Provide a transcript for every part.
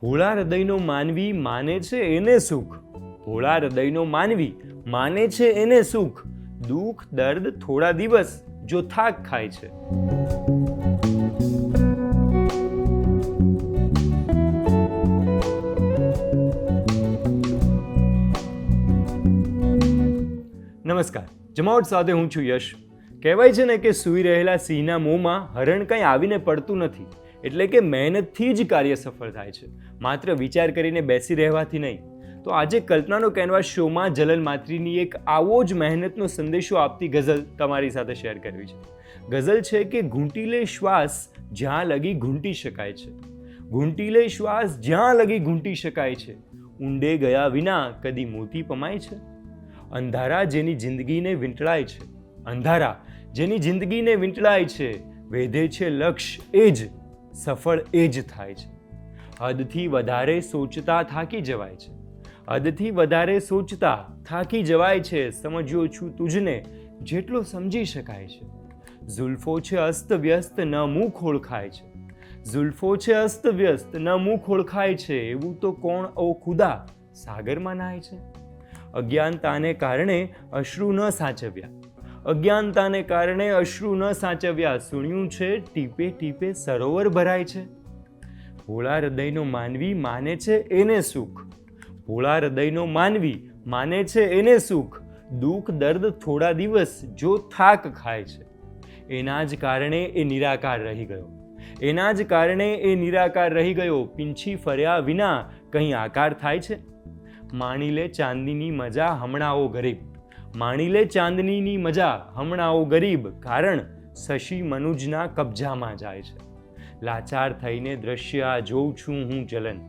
ભોળા હૃદયનો માનવી માને છે એને સુખ. ભોળા હૃદયનો માનવી માને છે એને સુખ. દુઃખ દર્દ થોડા દિવસ જો થાક ખાય છે. નમસ્કાર, જમાવટ સાથે હું છું યશ. કહેવાય છે ને કે સૂઈ રહેલા સિંહના મોંમાં હરણ કંઈ આવીને પડતું નથી. એટલે કે મહેનતથી જ કાર્ય સફળ થાય છે, માત્ર વિચાર કરીને બેસી રહેવાથી નહીં. તો આજે કલ્પનાનો કેનવાસ શોમાં જલન માત્રીની એક આવો જ મહેનતનો સંદેશો આપતી ગઝલ તમારી સાથે શેર કરવી છે. ગઝલ છે કે ઘૂંટી લે શ્વાસ જ્યાં લગી ઘૂંટી શકાય છે. ઘૂંટી લે શ્વાસ જ્યાં લગી ઘૂંટી શકાય છે. ઊંડે ગયા વિના કદી મોતી પમાય છે. અંધારા જેની જિંદગીને વીંટળાય છે. અંધારા જેની જિંદગીને વીંટળાય છે. વેધે છે લક્ષ્ય એ જ સફળ એ જ થાય છે. હદથી વધારે સોચતા થાકી જવાય છે. હદથી વધારે સોચતા થાકી જવાય છે. સમજ્યો છું તુજને જેટલો સમજી શકાય છે. ઝુલ્ફો છે અસ્તવ્યસ્ત ન મુખ ઓળખાય છે. ઝુલ્ફો છે અસ્તવ્યસ્ત ન મુખ ઓળખાય છે. એવું તો કોણ ઓ ખુદા સાગરમાં નાય છે. અજ્ઞાનતાને કારણે અશ્રુ ન સાચવ્યા. અજ્ઞાનતાને કારણે અશ્રુ ન સાચવ્યા. સુણ્યું છે ટીપે ટીપે સરોવર ભરાય છે. ભોળા હૃદયનો માનવી માને છે એને સુખ. ભોળા હૃદયનો માનવી માને છે એને સુખ. દુઃખ દર્દ થોડા દિવસ જો થાક ખાય છે. એના જ કારણે એ નિરાકાર રહી ગયો. એના જ કારણે એ નિરાકાર રહી ગયો. પીંછી ફર્યા વિના કંઈ આકાર થાય છે. માણી લે ચાંદનીની મજા હમણાં ગરીબ. માણી લે ચાંદનીની મજા હમણાં ગરીબ. કારણ શશી મનુજના કબજામાં જાય છે. લાચાર થઈને દ્રશ્ય આ જોઉં છું હું જલન.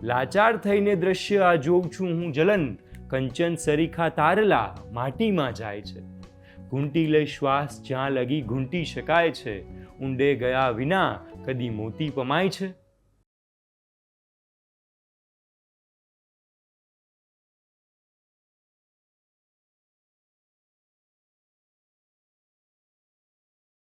લાચાર થઈને દ્રશ્ય આ જોઉં છું હું જલન. કંચન સરીખા તારલા માટીમાં જાય છે. ઘૂંટી લે શ્વાસ જ્યાં લગી ઘૂંટી શકાય છે. ઊંડે ગયા વિના કદી મોતી પમાય છે.